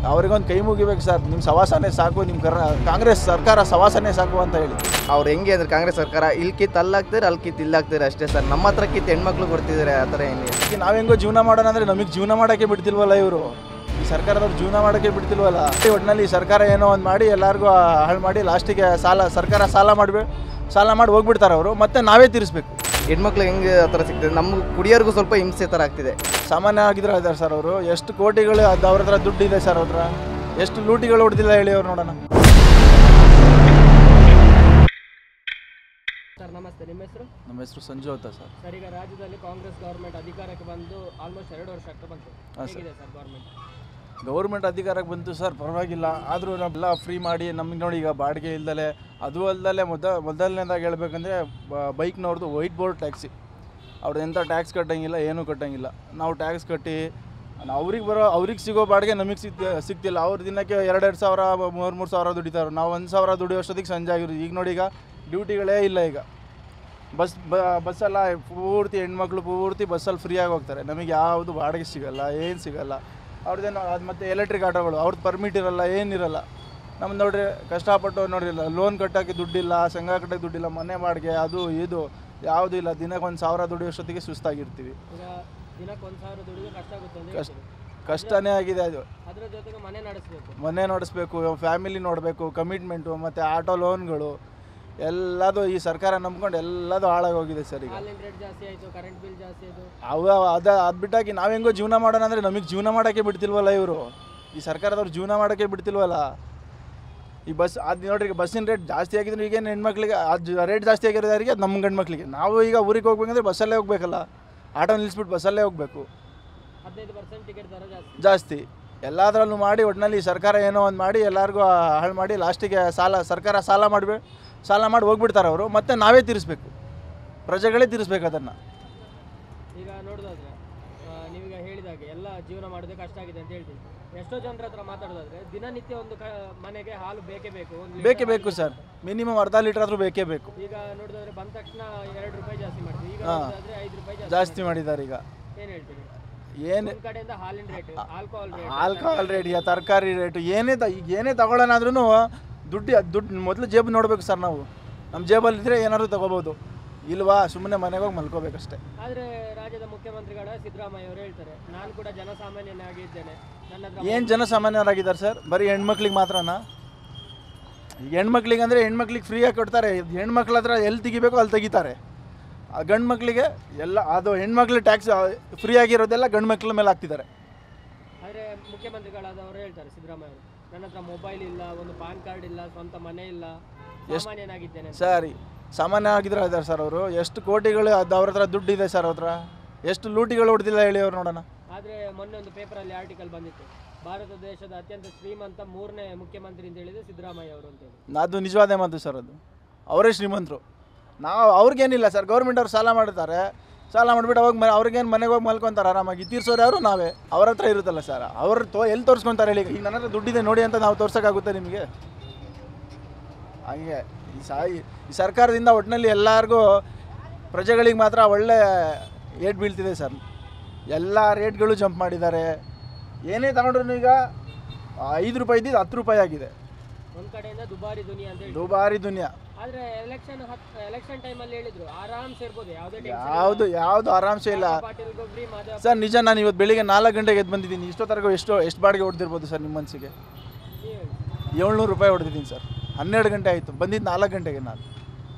ಅವ್ರಿಗೊಂದು ಕೈ ಮುಗಿಬೇಕು ಸರ್. ನಿಮ್ಮ ಸವಾಸನೆ ಸಾಕು, ನಿಮ್ಮ ಕಾಂಗ್ರೆಸ್ ಸರ್ಕಾರ ಸವಾಸನೆ ಸಾಕು ಅಂತ ಹೇಳಿ. ಅವ್ರು ಹೆಂಗೆ ಅಂದ್ರೆ ಕಾಂಗ್ರೆಸ್ ಸರ್ಕಾರ ಇಲ್ಲಿ ಕಿತ್ತು ಅಲ್ಲಾಗ್ತಾರೆ, ಅಲ್ಲಿ ಕಿತ್ತು ಇಲ್ಲಾಗ್ತಾರೆ ಅಷ್ಟೇ ಸರ್. ನಮ್ಮ ಹತ್ರ ಕಿತ್ತು ಹೆಣ್ಮಕ್ಳು ಕೊಡ್ತಿದ್ದಾರೆ, ಆ ಥರ ಏನಿಲ್ಲ. ನಾವು ಹೆಂಗೋ ಜೀವನ ಮಾಡೋಣ ಅಂದರೆ ನಮಗೆ ಜೀವನ ಮಾಡೋಕ್ಕೆ ಬಿಡ್ತಿಲ್ವಲ್ಲ ಇವರು. ಈ ಸರ್ಕಾರದವ್ರು ಜೀವನ ಮಾಡೋಕ್ಕೆ ಬಿಡ್ತಿಲ್ವಲ್ಲ. ಒಟ್ಟಿನಲ್ಲಿ ಈ ಸರ್ಕಾರ ಏನೋ ಒಂದು ಮಾಡಿ ಎಲ್ಲರಿಗೂ ಹಾಳು ಮಾಡಿ ಲಾಸ್ಟಿಗೆ ಸರ್ಕಾರ ಸಾಲ ಮಾಡಿ ಹೋಗ್ಬಿಡ್ತಾರೆ ಅವರು. ಮತ್ತೆ ನಾವೇ ತೀರಿಸ್ಬೇಕು. ಹೆಣ್ಮಕ್ಳು ಹೆಂಗೆ ಆ ಥರ ಸಿಗ್ತದೆ, ನಮ್ಗೆ ಕುಡಿಯೋರ್ಗೂ ಸ್ವಲ್ಪ ಹಿಂಸೆ ಥರ ಆಗ್ತಿದೆ. ಸಾಮಾನ್ಯ ಆಗಿದ್ರೆ ಇದ್ದಾರೆ ಸರ್ ಅವರು. ಎಷ್ಟು ಕೋಟಿಗಳು ಅದು ಅವ್ರ ಹತ್ರ ದುಡ್ಡು ಇದೆ ಸರ್. ಅವ್ರ ಹತ್ರ ಎಷ್ಟು ಲೂಟಿಗಳು ಹೊಡೆದಿಲ್ಲ ಹೇಳಿ ಅವ್ರು ನೋಡೋಣ. ಸರ್ ನಮಸ್ತೆ, ನಿಮ್ಮ ಹೆಸರು? ನಮ್ಮ ಹೆಸರು ಸಂಜು ಅಂತ ಸರ್. ಸರ್, ಈಗ ರಾಜ್ಯದಲ್ಲಿ ಕಾಂಗ್ರೆಸ್ ಗೌರ್ಮೆಂಟ್ ಅಧಿಕಾರಕ್ಕೆ ಬಂದು ಆಲ್ಮೋಸ್ಟ್ 2 ವರ್ಷ ಆಗ್ತಾ ಬಂತು. ಹೇಗಿದೆ ಸರ್ ಗೌರ್ಮೆಂಟ್ ಅಧಿಕಾರಕ್ಕೆ ಬಂತು ಸರ್, ಪರವಾಗಿಲ್ಲ. ಆದರೂ ನಾವೆಲ್ಲ ಫ್ರೀ ಮಾಡಿ ನಮಗೆ ನೋಡಿ ಈಗ ಬಾಡಿಗೆ ಇಲ್ದಲೆ, ಅದು ಅಲ್ಲದೆ ಮೊದಲನೇದಾಗಿ ಹೇಳ್ಬೇಕಂದ್ರೆ ಬೈಕ್ನವ್ರದ್ದು ವೈಟ್ ಬೋರ್ಡ್ ಟ್ಯಾಕ್ಸಿ. ಅವ್ರದ್ದು ಎಂಥ ಟ್ಯಾಕ್ಸ್ ಕಟ್ಟಂಗಿಲ್ಲ, ಏನೂ ಕಟ್ಟಂಗಿಲ್ಲ. ನಾವು ಟ್ಯಾಕ್ಸ್ ಕಟ್ಟಿ ಅವ್ರಿಗೆ ಸಿಗೋ ಬಾಡಿಗೆ ನಮಗೆ ಸಿಗ್ತಿಲ್ಲ. ಅವ್ರ ದಿನಕ್ಕೆ 2,2 ಸಾವಿರ 3,3 ಸಾವಿರ ದುಡಿತಾರೆ. ನಾವು 1,000 ದುಡಿಯೋಷ್ಟೊತ್ತಿಗೆ ಸಂಜೆ ಆಗಿರೋದು. ಈಗ ನೋಡಿ ಈಗ ಡ್ಯೂಟಿಗಳೇ ಇಲ್ಲ. ಈಗ ಬಸ್ಸೆಲ್ಲ ಪೂರ್ತಿ ಹೆಣ್ಮಕ್ಳು ಪೂರ್ತಿ ಬಸ್ಸಲ್ಲಿ ಫ್ರೀಯಾಗಿ ಹೋಗ್ತಾರೆ. ನಮಗೆ ಯಾವುದು ಬಾಡಿಗೆ ಸಿಗೋಲ್ಲ, ಏನು ಸಿಗೋಲ್ಲ. ಅವ್ರದ್ದೇನು ಅದು ಮತ್ತು ಎಲೆಕ್ಟ್ರಿಕ್ ಆಟೋಗಳು ಅವ್ರದ್ದು ಪರ್ಮಿಟ್ ಇರೋಲ್ಲ, ಏನಿರಲ್ಲ. ನಮ್ದು ನೋಡ್ರಿ ಕಷ್ಟಪಟ್ಟು ನೋಡಿರಲ್ಲ, ಲೋನ್ ಕಟ್ಟೋಕ್ಕೆ ದುಡ್ಡಿಲ್ಲ, ಸಂಘ ಕಟ್ಟೋಕ್ಕೆ ದುಡ್ಡಿಲ್ಲ, ಮನೆ ಬಾಡಿಗೆ ಅದು ಇದು ಯಾವುದೂ ಇಲ್ಲ. ದಿನಕ್ಕೆ 1,000 ದುಡಿಯೋಷ್ಟೊತ್ತಿಗೆ ಸುಸ್ತಾಗಿರ್ತೀವಿ. ಕಷ್ಟನೇ ಆಗಿದೆ ಅದು. ಅದರ ಜೊತೆಗೆ ಮನೆ ನಡೆಸಬೇಕು, ಫ್ಯಾಮಿಲಿ ನೋಡಬೇಕು, ಕಮಿಟ್ಮೆಂಟು ಮತ್ತು ಆಟೋ ಲೋನ್ಗಳು ಎಲ್ಲದು ಈ ಸರ್ಕಾರ ನಂಬ್ಕೊಂಡು ಎಲ್ಲದು ಹಾಳಾಗೋಗಿದೆ ಸರ್. ಈಗ ಅದು ಬಿಟ್ಟಾಗಿ ನಾವು ಹೆಂಗೋ ಜೀವನ ಮಾಡೋಣ ಅಂದರೆ ನಮಗೆ ಜೀವನ ಮಾಡೋಕ್ಕೆ ಬಿಡ್ತಿಲ್ವಲ್ಲ ಇವರು. ಈ ಸರ್ಕಾರದವ್ರು ಜೀವನ ಮಾಡೋಕ್ಕೆ ಬಿಡ್ತಿಲ್ವಲ್ಲ. ಈ ಬಸ್ ಅದು ನೋಡ್ರಿ, ಬಸ್ಸಿನ ರೇಟ್ ಜಾಸ್ತಿ ಆಗಿದ್ರೆ ಈಗೇನು ಹೆಣ್ಮಕ್ಳಿಗೆ ಅದು ರೇಟ್ ಜಾಸ್ತಿ ಆಗಿರೋದವರಿಗೆ ಅದು ನಮ್ಮ ಗಂಡು ಮಕ್ಳಿಗೆ. ನಾವು ಈಗ ಊರಿಗೆ ಹೋಗ್ಬೇಕಂದ್ರೆ ಬಸ್ಸಲ್ಲೇ ಹೋಗ್ಬೇಕಲ್ಲ, ಆಟೋ ನಿಲ್ಲಿಸ್ಬಿಟ್ಟು ಬಸ್ಸಲ್ಲೇ ಹೋಗಬೇಕು. 15% ಟಿಕೆಟ್ ದರ ಜಾಸ್ತಿ ಎಲ್ಲದರಲ್ಲೂ ಮಾಡಿ. ಒಟ್ಟಿನಲ್ಲಿ ಈ ಸರ್ಕಾರ ಏನೋ ಒಂದು ಮಾಡಿ ಎಲ್ಲರಿಗೂ ಹಾಳು ಮಾಡಿ ಲಾಸ್ಟಿಗೆ ಸರ್ಕಾರ ಸಾಲ ಮಾಡಿ ಹೋಗ್ಬಿಡ್ತಾರೆ ಅವರು. ಮತ್ತೆ ನಾವೇ ತೀರಿಸ್ಬೇಕು, ಪ್ರಜೆಗಳೇ ತೀರಿಸ್ಬೇಕು ಅದನ್ನು. ಈಗ ನೋಡೋದಾದ್ರೆ ನೀವೀಗ ಹೇಳಿದಾಗೆ ಎಲ್ಲ ಜೀವನ ಮಾಡೋದೇ ಕಷ್ಟ ಆಗಿದೆ ಅಂತ ಹೇಳ್ತೀನಿ. ಎಷ್ಟೋ ಜನರ ಹತ್ರ ಮಾತಾಡೋದಾದ್ರೆ ದಿನನಿತ್ಯ ಒಂದು ಮನೆಗೆ ಹಾಲು ಬೇಕೇ ಬೇಕು ಸರ್. ಮಿನಿಮಮ್ ಅರ್ಧ ಲೀಟರ್ ಆದರೂ ಬೇಕೇ ಬೇಕು. ಈಗ ನೋಡಿದ್ರೆ ಬಂದ ತಕ್ಷಣ 2 ರೂಪಾಯಿ ಜಾಸ್ತಿ ಮಾಡ್ತೀವಿ. ಈಗ 5 ರೂಪಾಯಿ ಜಾಸ್ತಿ ಮಾಡಿದ್ದಾರೆ. ಈಗ ಏನು ಹೇಳ್ತೀವಿ? ಏನು ಕಡೆಯಿಂದ ಹಾಲಿನ ರೇಟ್, ಆಲ್ಕೋಹಾಲ್ ರೇಟ್, ತರಕಾರಿ ರೇಟ್ ಏನೇ ತಗೊಳ್ಳೋಣಾದ್ರೂ ದುಡ್ಡು ಮೊದಲು ಜೇಬು ನೋಡಬೇಕು ಸರ್. ನಾವು ನಮ್ಮ ಜೇಬಲ್ಲಿದ್ದರೆ ಏನಾದರೂ ತೊಗೋಬೋದು, ಇಲ್ವಾ ಸುಮ್ಮನೆ ಮನೆಗೆ ಹೋಗಿ ಮಲ್ಕೋಬೇಕಷ್ಟೇ. ಆದರೆ ರಾಜ್ಯದ ಮುಖ್ಯಮಂತ್ರಿಗಳ ಸಿದ್ದರಾಮಯ್ಯ ಅವರು ಹೇಳ್ತಾರೆ, ನಾನು ಕೂಡ ಜನಸಾಮಾನ್ಯನಾಗಿದ್ದೇನೆ. ಏನು ಜನಸಾಮಾನ್ಯರಾಗಿದ್ದಾರೆ ಸರ್? ಬರೀ ಹೆಣ್ಮಕ್ಳಿಗೆ ಮಾತ್ರನಾ? ಈಗ ಹೆಣ್ಮಕ್ಳಿಗೆ ಅಂದರೆ ಹೆಣ್ಮಕ್ಳಿಗೆ ಫ್ರೀಯಾಗಿ ಕೊಡ್ತಾರೆ. ಹೆಣ್ಮಕ್ಳ ಹತ್ರ ಎಲ್ಲಿ ತೆಗಿಬೇಕು ಅಲ್ಲಿ ತೆಗಿತಾರೆ. ಗಂಡು ಮಕ್ಕಳಿಗೆ ಎಲ್ಲ ಅದು ಹೆಣ್ಮಕ್ಳು ಟ್ಯಾಕ್ಸ್ ಫ್ರೀ ಆಗಿರೋದೆಲ್ಲ ಗಂಡು ಮಕ್ಳ ಮೇಲೆ ಹಾಕ್ತಿದ್ದಾರೆ. ಆದರೆ ಮುಖ್ಯಮಂತ್ರಿಗಳಾದವರು ಹೇಳ್ತಾರೆ ಸಿದ್ದರಾಮಯ್ಯ ಅವರು, ನನ್ನ ಹತ್ರ ಮೊಬೈಲ್ ಇಲ್ಲ, ಒಂದು ಪಾನ್ ಕಾರ್ಡ್ ಇಲ್ಲ, ಸ್ವಂತ ಮನೆ ಇಲ್ಲ, ಸಾಮಾನ್ಯನಾಗಿದ್ದೇನೆ. ಸರಿ, ಸಾಮಾನ್ಯ ಆಗಿದ್ರೆ ಇದ್ದಾರೆ ಸರ್ ಅವರು. ಎಷ್ಟು ಕೋಟಿಗಳು ಅದು ಅವ್ರ ಹತ್ರ ದುಡ್ಡು ಇದೆ ಸರ್. ಅವ್ರ ಹತ್ರ ಎಷ್ಟು ಲೂಟಿಗಳು ಹೊಡೆದಿಲ್ಲ ಹೇಳಿ ಅವ್ರು ನೋಡೋಣ. ಆದರೆ ಮೊನ್ನೆ ಒಂದು ಪೇಪರಲ್ಲಿ ಆರ್ಟಿಕಲ್ ಬಂದಿತ್ತು, ಭಾರತ ದೇಶದ ಅತ್ಯಂತ ಶ್ರೀಮಂತ 3ನೇ ಮುಖ್ಯಮಂತ್ರಿ ಅಂತ ಹೇಳಿದ್ರೆ ಸಿದ್ದರಾಮಯ್ಯ ಅವರು ಅಂತೇಳಿ. ಅದು ನಿಜವಾದ ಮಾತು ಸರ್. ಅದು ಅವರೇ ಶ್ರೀಮಂತರು. ಅವ್ರಿಗೇನಿಲ್ಲ ಸರ್. ಗೌರ್ಮೆಂಟ್ ಅವ್ರು ಸಾಲ ಮಾಡ್ತಾರೆ, ಸಾಲ ಮಾಡಿಬಿಟ್ಟು ಅವ್ರಿಗೇನು ಮನೆಗೆ ಹೋಗಿ ಮಲ್ಕೊತಾರೆ ಆರಾಮಾಗಿ. ತೀರ್ಸೋರು ಯಾರು? ನಾವೇ. ಅವ್ರ ಹತ್ರ ಇರುತ್ತಲ್ಲ ಸರ್. ಎಲ್ಲಿ ತೋರಿಸ್ಕೊತಾರೆ ಹೇಳಿ? ಈಗ ನನ್ನ ಹತ್ರ ದುಡ್ಡಿದೆ ನೋಡಿ ಅಂತ ನಾವು ತೋರ್ಸೋಕ್ಕಾಗುತ್ತೆ ನಿಮಗೆ? ಹಾಗೆ ಈ ಸರ್ಕಾರದಿಂದ ಒಟ್ಟಿನಲ್ಲಿ ಎಲ್ಲರಿಗೂ ಪ್ರಜೆಗಳಿಗೆ ಮಾತ್ರ ಒಳ್ಳೆ ಏಟ್ ಬೀಳ್ತಿದೆ ಸರ್. ಎಲ್ಲ ರೇಟ್ಗಳು ಜಂಪ್ ಮಾಡಿದ್ದಾರೆ. ಏನೇ ತಗೊಂಡ್ರು ಈಗ 5 ರೂಪಾಯಿ ಇದ್ದಿದ್ದು 10 ರೂಪಾಯಿ ಆಗಿದೆ. ಒಂದು ಕಡೆಯಿಂದ ದುಬಾರಿ ದುನಿಯಾ ಅಂತ ಹೇಳಿ. ದುಬಾರಿ ದುನಿಯಾ. ಆದರೆ ಎಲೆಕ್ಷನ್ ಟೈಮಲ್ಲಿ ಹೇಳಿದ್ರು ಆರಾಮ್ಸೆ ಇರ್ಬೋದು, ಯಾವುದು ಆರಾಮ್ಸೆ ಇಲ್ಲ ಸರ್. ನಿಜ, ನಾನು ಇವತ್ತು ಬೆಳಿಗ್ಗೆ 4 ಗಂಟೆಗೆ ಎದ್ದು ಬಂದಿದ್ದೀನಿ. ಇಷ್ಟೊತ್ತರೆಗೂ ಎಷ್ಟು ಬಾಡಿಗೆ ಹೊಡೆದಿರ್ಬೋದು ಸರ್ ನಿಮ್ಮ ಮನಸ್ಸಿಗೆ? 700 ರೂಪಾಯಿ ಹೊಡೆದಿದ್ದೀನಿ ಸರ್. 12 ಗಂಟೆ ಆಯಿತು, ಬಂದಿದ್ದು 4 ಗಂಟೆಗೆ. ನಾನು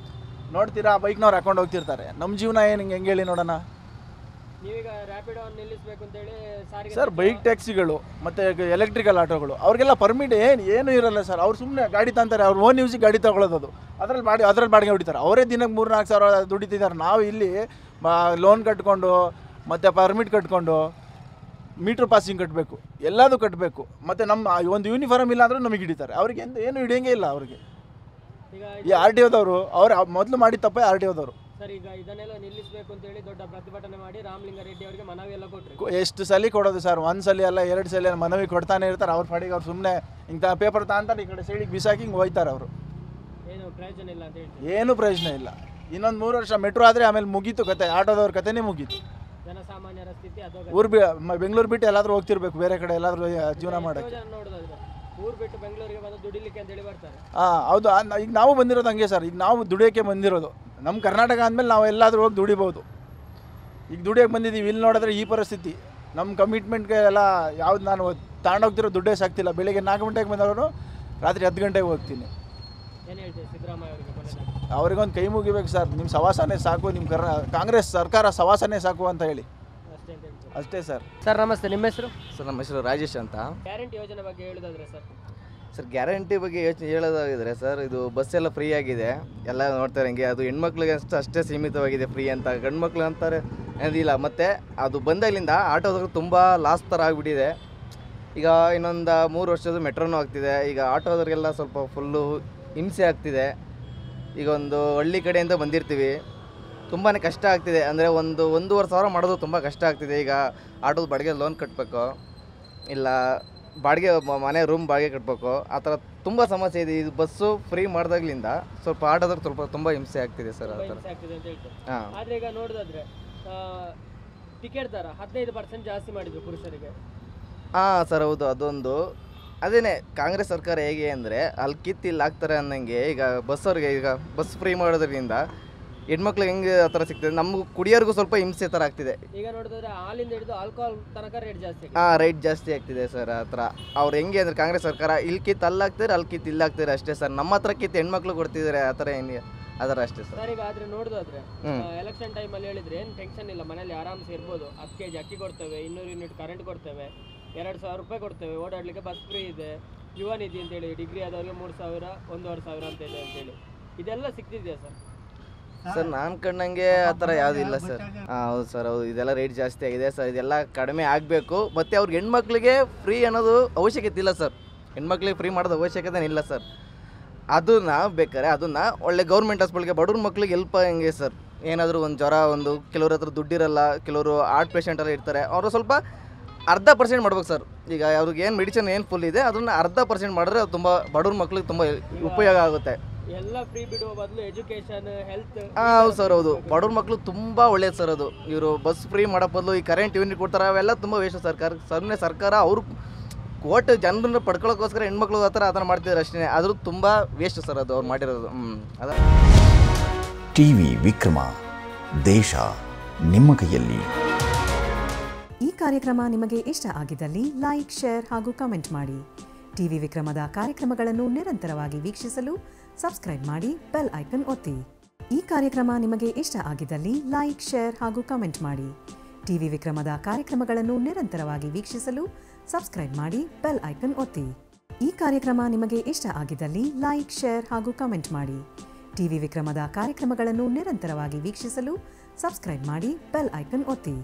ನೋಡ್ತೀರಾ, ಬೈಕ್ನವ್ರು ಹಾಕೊಂಡು ಹೋಗ್ತಿರ್ತಾರೆ. ನಮ್ಮ ಜೀವನ ಏನು ಹೆಂಗೆ ಹೇಳಿ ನೋಡೋಣ? ನೀವೀಗ ರ್ಯಾಪಿಡೋ ನಿಲ್ಲಿಸಬೇಕು ಅಂತೇಳಿ ಸರ್, ಬೈಕ್ ಟ್ಯಾಕ್ಸಿಗಳು ಮತ್ತು ಎಲೆಕ್ಟ್ರಿಕಲ್ ಆಟೋಗಳು ಅವ್ರಿಗೆಲ್ಲ ಪರ್ಮಿಟ್ ಏನು ಇರಲ್ಲ ಸರ್. ಅವ್ರು ಸುಮ್ಮನೆ ಗಾಡಿ ತಂತಾರೆ, ಅವ್ರು ಓನ್ ಯೂಸಿಗೆ ಗಾಡಿ ತಗೊಳ್ಳೋದು. ಅದು ಅದ್ರಲ್ಲಿ ಬಾಡಿಗೆ ಹೊಡಿತಾರೆ. ಅವರೇ ದಿನಕ್ಕೆ 3-4 ಸಾವಿರ ದುಡಿತಿದ್ದಾರೆ. ನಾವು ಇಲ್ಲಿ ಲೋನ್ ಕಟ್ಕೊಂಡು ಮತ್ತು ಪರ್ಮಿಟ್ ಕಟ್ಕೊಂಡು ಮೀಟ್ರ್ ಪಾಸಿಂಗ್ ಕಟ್ಟಬೇಕು, ಎಲ್ಲದೂ ಕಟ್ಟಬೇಕು. ಮತ್ತು ನಮ್ಮ ಒಂದು ಯೂನಿಫಾರ್ಮ್ ಇಲ್ಲ ಅಂದರೂ ನಮಗೆ ಹಿಡಿತಾರೆ. ಅವ್ರಿಗೆ ಏನು ಹಿಡಿಯೋಂಗೇ ಇಲ್ಲ. ಅವ್ರಿಗೆ ಈ RTOದವರು ಅವ್ರು ಮೊದಲು ಮಾಡಿ ತಪ್ಪೇ RTOದವರು. ಸರ್, ಈಗ ಇದನ್ನೆಲ್ಲ ನಿಲ್ಲಿಸಬೇಕು ಅಂತೇಳಿ ದೊಡ್ಡ ಪ್ರತಿಭಟನೆ ಮಾಡಿ ರಾಮಲಿಂಗಾರೆಡ್ಡಿ ಅವರಿಗೆ ಮನವಿ ಎಲ್ಲ ಕೊಟ್ಟರು. ಎಷ್ಟು ಸಲ ಕೊಡೋದು ಸರ್? 1 ಸಲ ಅಲ್ಲ 2 ಸಲ ಮನವಿ ಕೊಡ್ತಾನೆ ಇರ್ತಾರೆ. ಅವ್ರ ಪಾಡಿಗೆ ಅವ್ರು ಸುಮ್ಮನೆ ಇಂಥ ಪೇಪರ್ ತಾಂತಾರೆ, ಈ ಕಡೆ ಸೈಡಿಗೆ ಬಿಸಾಕಿ ಹಿಂಗೆ ಹೋಯ್ತಾರೆ ಅವರು. ಏನು ಪ್ರಯೋಜನ ಇಲ್ಲ ಅಂತ ಹೇಳ್ತಾರೆ. ಏನು ಪ್ರಯೋಜನ ಇಲ್ಲ. ಇನ್ನೊಂದು 3 ವರ್ಷ ಮೆಟ್ರೋ ಆದರೆ ಆಮೇಲೆ ಮುಗೀತು ಕತೆ. ಆಟೋದವ್ರ ಕತೆನೇ ಮುಗೀತು. ಜನಸಾಮಾನ್ಯರ ಸ್ಥಿತಿ ಸ್ಥಿತಿ ಅಥವಾ ಬೆಂಗಳೂರು ಬಿಟ್ಟು ಎಲ್ಲಾದರೂ ಹೋಗ್ತಿರ್ಬೇಕು, ಬೇರೆ ಕಡೆ ಎಲ್ಲಾದರೂ ಜೀವನ ಮಾಡೋಕ್ಕೆ. ಜನ ನೋಡೋದಾದ್ರೆ ಊರು ಬಿಟ್ಟು ಬೆಂಗಳೂರಿಗೆ ಬಂದು ದುಡಿಲಿಕ್ಕೆ ಅಂತೇಳಿ ಬರ್ತಾರೆ. ಹೌದು. ಈಗ ನಾವು ಬಂದಿರೋದು ಹಂಗೆ ಸರ್. ಈಗ ನಾವು ದುಡಿಯೋಕ್ಕೆ ಬಂದಿರೋದು. ನಮ್ಮ ಕರ್ನಾಟಕ ಅಂದಮೇಲೆ ನಾವು ಎಲ್ಲಾದರೂ ಹೋಗಿ ದುಡಿಬೋದು. ಈಗ ದುಡಿಯೋಕ್ಕೆ ಬಂದಿದ್ದೀವಿ. ಇಲ್ಲಿ ನೋಡಿದ್ರೆ ಈ ಪರಿಸ್ಥಿತಿ. ನಮ್ಮ ಕಮಿಟ್ಮೆಂಟ್ಗೆ ಎಲ್ಲ ಯಾವ್ದು ನಾನು ತಗೊಂಡೋಗ್ತಿರೋ ದುಡ್ಡೇ ಸಾಕ್ತಿಲ್ಲ. ಬೆಳಿಗ್ಗೆ 4 ಗಂಟೆಗೆ ಬಂದವರು ರಾತ್ರಿ 10 ಗಂಟೆಗೆ ಹೋಗ್ತೀನಿ. ಏನು ಹೇಳ್ತೀವಿ ಸಿದ್ದರಾಮಯ್ಯ ಅವರಿಗೆ? ಅವ್ರಿಗೊಂದು ಕೈ ಮುಗಿಬೇಕು ಸರ್. ನಿಮ್ಮ ಸವಾಸನೆ ಸಾಕು, ನಿಮ್ಮ ಕಾಂಗ್ರೆಸ್ ಸರ್ಕಾರ ಸವಾಸನೆ ಸಾಕು ಅಂತ ಹೇಳಿ ಅಷ್ಟೇ ಸರ್. ಸರ್ ನಮಸ್ತೆ, ನಿಮ್ಮ ಹೆಸರು? ಸರ್ ನಮ್ಮ ಹೆಸರು ರಾಜೇಶ್ ಅಂತ. ಗ್ಯಾರಂಟಿ ಯೋಜನೆ ಬಗ್ಗೆ ಹೇಳೋದಾದ್ರೆ ಸರ್? ಸರ್ ಗ್ಯಾರಂಟಿ ಬಗ್ಗೆ ಹೇಳೋದಾಗಿದ್ರೆ ಸರ್, ಇದು ಬಸ್ ಎಲ್ಲ ಫ್ರೀ ಆಗಿದೆ, ಎಲ್ಲ ನೋಡ್ತಾರೆ ಹಂಗೆ. ಅದು ಹೆಣ್ಮಕ್ಳಿಗೆ ಅಷ್ಟೇ ಸೀಮಿತವಾಗಿದೆ ಫ್ರೀ ಅಂತ. ಗಂಡು ಮಕ್ಳು ಅಂತಾರೆ ಏನಿಲ್ಲ. ಮತ್ತು ಅದು ಬಂದಾಗಲಿಂದ ಆಟೋದವ್ರಿಗೆ ತುಂಬ ಲಾಸ್ ಥರ ಆಗಿಬಿಟ್ಟಿದೆ. ಈಗ ಇನ್ನೊಂದು 3 ವರ್ಷದ ಮೆಟ್ರೋನೂ ಆಗ್ತಿದೆ. ಈಗ ಆಟೋದವ್ರಿಗೆಲ್ಲ ಸ್ವಲ್ಪ ಫುಲ್ಲು ಹಿಂಸೆ ಆಗ್ತಿದೆ. ಈಗ ಒಂದು ಹಳ್ಳಿ ಕಡೆಯಿಂದ ಬಂದಿರ್ತೀವಿ, ತುಂಬಾ ಕಷ್ಟ ಆಗ್ತಿದೆ. ಅಂದರೆ 1-1.5 ಸಾವಿರ ಮಾಡೋದು ತುಂಬ ಕಷ್ಟ ಆಗ್ತಿದೆ. ಈಗ ಆಟೋದ ಬಾಡಿಗೆ ಲೋನ್ ಕಟ್ಟಬೇಕು, ಇಲ್ಲ ಬಾಡಿಗೆ ಮನೆ ರೂಮ್ ಬಾಡಿಗೆ ಕಟ್ಟಬೇಕು, ಆ ಥರ ತುಂಬ ಸಮಸ್ಯೆ ಇದೆ. ಇದು ಬಸ್ಸು ಫ್ರೀ ಮಾಡಿದಾಗ್ಲಿಂದ ಸ್ವಲ್ಪ ಆಟೋದವ್ರಿಗೆ ತುಂಬ ಹಿಂಸೆ ಆಗ್ತಿದೆ ಸರ್. ಆ ಥರ ಹಾಂ. ಆದರೆ ಈಗ ನೋಡೋದಾದ್ರೆ ಟಿಕೆಟ್ ದರ 15% ಜಾಸ್ತಿ ಮಾಡಿದ್ರು ಪುರುಷರಿಗೆ. ಹಾಂ ಸರ್, ಹೌದು. ಅದೊಂದು ಅದೇನೇ ಕಾಂಗ್ರೆಸ್ ಸರ್ಕಾರ ಹೇಗೆ ಅಂದರೆ ಅಲ್ಲಿ ಇಲ್ಲಿ ಹಾಕ್ತಾರೆ ಅನ್ನಂಗೆ. ಈಗ ಬಸ್ಸವ್ರಿಗೆ ಈಗ ಬಸ್ ಫ್ರೀ ಮಾಡೋದ್ರಿಂದ ಹೆಣ್ಮಕ್ಳಿಗೆ ಹೆಂಗೆ ಆ ಥರ ಸಿಗ್ತದೆ, ನಮಗೂ ಕುಡಿಯೋರ್ಗೂ ಸ್ವಲ್ಪ ಹಿಂಸೆ ಥರ ಆಗ್ತಿದೆ. ಈಗ ನೋಡಿದ್ರೆ ಹಾಲಿಂದ ಹಿಡಿದು ಆಲ್ಕೋಹಾಲ್ ತನಕ ರೇಟ್ ಜಾಸ್ತಿ. ರೇಟ್ ಜಾಸ್ತಿ ಆಗ್ತಿದೆ ಸರ್. ಆ ಥರ ಅವ್ರು ಹೆಂಗೆ ಅಂದರೆ ಕಾಂಗ್ರೆಸ್ ಸರ್ಕಾರ ಇಲ್ಲಿ ಅಲ್ಲಿ ಹಾಕ್ತಾರೆ, ಅಲ್ಲಿ ಇಲ್ಲಿ ಹಾಕ್ತಾರೆ ಅಷ್ಟೇ ಸರ್. ನಮ್ಮ ಹತ್ರ ಹೆಣ್ಮಕ್ಳು ಕೊಡ್ತಿದ್ದಾರೆ, ಆ ಥರ ಏನಿದೆ ಆ ಥರ ಅಷ್ಟೇ ಸರ್. ಈಗ ಆದರೆ ನೋಡೋದಾದ್ರೆ ಎಲೆಕ್ಷನ್ ಟೈಮಲ್ಲಿ ಹೇಳಿದ್ರೆ ಏನು ಟೆನ್ಷನ್ ಇಲ್ಲ, ಮನೇಲಿ ಆರಾಮ್ಸೆ ಇರ್ಬೋದು. 10 kg ಅಕ್ಕಿ ಕೊಡ್ತೇವೆ, 200 ಯೂನಿಟ್ ಕರೆಂಟ್ ಕೊಡ್ತೇವೆ, 2,000 ರೂಪಾಯಿ ಕೊಡ್ತೇವೆ, ಓಡಾಡಲಿಕ್ಕೆ ಬಸ್ ಫ್ರೀ ಇದೆ, ಯುವ ನಿಧಿ ಅಂತೇಳಿ ಡಿಗ್ರಿ ಆದವ್ರಿಗೆ 3,000, 1,500 ಅಂತ ಇದೆ ಅಂತೇಳಿ ಇದೆಲ್ಲ ಸಿಗ್ತಿದೆಯಾ ಸರ್? ಸರ್ ನಾನು ಕಂಡಂಗೆ ಆ ಥರ ಯಾವುದೂ ಇಲ್ಲ ಸರ್. ಹೌದು ಸರ್, ಹೌದು. ಇದೆಲ್ಲ ರೇಟ್ ಜಾಸ್ತಿ ಆಗಿದೆ ಸರ್. ಇದೆಲ್ಲ ಕಡಿಮೆ ಆಗಬೇಕು. ಮತ್ತು ಅವ್ರಿಗೆ ಹೆಣ್ಮಕ್ಳಿಗೆ ಫ್ರೀ ಅನ್ನೋದು ಅವಶ್ಯಕತೆ ಇಲ್ಲ ಸರ್. ಹೆಣ್ಮಕ್ಳಿಗೆ ಫ್ರೀ ಮಾಡೋದು ಅವಶ್ಯಕತೆ ಇಲ್ಲ ಸರ್. ಅದನ್ನು ಬೇಕಾದ್ರೆ ಅದನ್ನು ಒಳ್ಳೆ ಗೌರ್ಮೆಂಟ್ ಹಾಸ್ಪಿಟ್ಲಿಗೆ ಬಡವ್ರ ಮಕ್ಳಿಗೆ ಹೆಲ್ಪ್ ಹೆಂಗೆ ಸರ್. ಏನಾದರೂ ಒಂದು ಜ್ವರ, ಕೆಲವ್ರ ಹತ್ರ ದುಡ್ಡಿರಲ್ಲ, ಕೆಲವರು ಹಾರ್ಟ್ ಪೇಷಂಟ್ ಎಲ್ಲ ಇರ್ತಾರೆ, ಅವರು ಸ್ವಲ್ಪ 10% ಮಾಡ್ಬೇಕು ಸರ್. ಈಗ ಅವ್ರಿಗೆ ಏನು ಮೆಡಿಸಿನ್ ಏನು ಫುಲ್ ಇದೆ ಅದನ್ನು 10% ಮಾಡಿದ್ರೆ ಅದು ತುಂಬ ಬಡವ್ರ ಮಕ್ಳಿಗೆ ತುಂಬ ಉಪಯೋಗ ಆಗುತ್ತೆ. ಎಲ್ಲ ಫ್ರೀ ಬಿಡುವ ಬದಲು ಎಜುಕೇಶನ್, ಹೆಲ್ತ್. ಹೌದು ಸರ್, ಹೌದು. ಬಡವ್ರ ಮಕ್ಳು ತುಂಬ ಒಳ್ಳೇದು ಸರ್ ಅದು. ಇವರು ಬಸ್ ಫ್ರೀ ಮಾಡೋ ಬದಲು ಈ ಕರೆಂಟ್ ಯೂನಿಟ್ ಕೊಡ್ತಾರೆ, ಅವೆಲ್ಲ ತುಂಬ ವೇಸ್ಟ್ ಸರ್ಕಾರ ಅವರು ಕೋಟ್ ಜನರನ್ನ ಪಡ್ಕೊಳ್ಳೋಕ್ಕೋಸ್ಕರ ಹೆಣ್ಮಕ್ಳು ಅದನ್ನು ಮಾಡ್ತಿದ್ದಾರೆ ಅಷ್ಟೇ. ಆದರೂ ತುಂಬ ವೇಸ್ಟ್ ಸರ್ ಅದು ಅವ್ರು ಮಾಡಿರೋದು. ಅದ ಟಿವಿ ವಿಕ್ರಮ, ದೇಶ ನಿಮ್ಮ ಕೈಯಲ್ಲಿ. ಈ ಕಾರ್ಯಕ್ರಮ ನಿಮಗೆ ಇಷ್ಟ ಆಗಿದ್ದಲ್ಲಿ ಲೈಕ್, ಶೇರ್ ಹಾಗೂ ಕಮೆಂಟ್ ಮಾಡಿ. ಟಿವಿ ವಿಕ್ರಮದ ಕಾರ್ಯಕ್ರಮಗಳನ್ನು ನಿರಂತರವಾಗಿ ವೀಕ್ಷಿಸಲು ಸಬ್ಸ್ಕ್ರೈಬ್ ಮಾಡಿ, ಬೆಲ್ ಐಕನ್ ಒತ್ತಿ. ಈ ಕಾರ್ಯಕ್ರಮ ನಿಮಗೆ ಇಷ್ಟ ಆಗಿದ್ದಲ್ಲಿ ಲೈಕ್, ಶೇರ್ ಹಾಗೂ ಕಮೆಂಟ್ ಮಾಡಿ. ಟಿವಿ ವಿಕ್ರಮದ ಕಾರ್ಯಕ್ರಮಗಳನ್ನು ನಿರಂತರವಾಗಿ ವೀಕ್ಷಿಸಲು ಸಬ್ಸ್ಕ್ರೈಬ್ ಮಾಡಿ, ಬೆಲ್ ಐಕನ್ ಒತ್ತಿ. ಈ ಕಾರ್ಯಕ್ರಮ ನಿಮಗೆ ಇಷ್ಟ ಆಗಿದ್ದಲ್ಲಿ ಲೈಕ್, ಶೇರ್ ಹಾಗೂ ಕಮೆಂಟ್ ಮಾಡಿ. ಟಿವಿ ವಿಕ್ರಮದ ಕಾರ್ಯಕ್ರಮಗಳನ್ನು ನಿರಂತರವಾಗಿ ವೀಕ್ಷಿಸಲು ಸಬ್ಸ್ಕ್ರೈಬ್ ಮಾಡಿ, ಬೆಲ್ ಐಕನ್ ಒತ್ತಿ.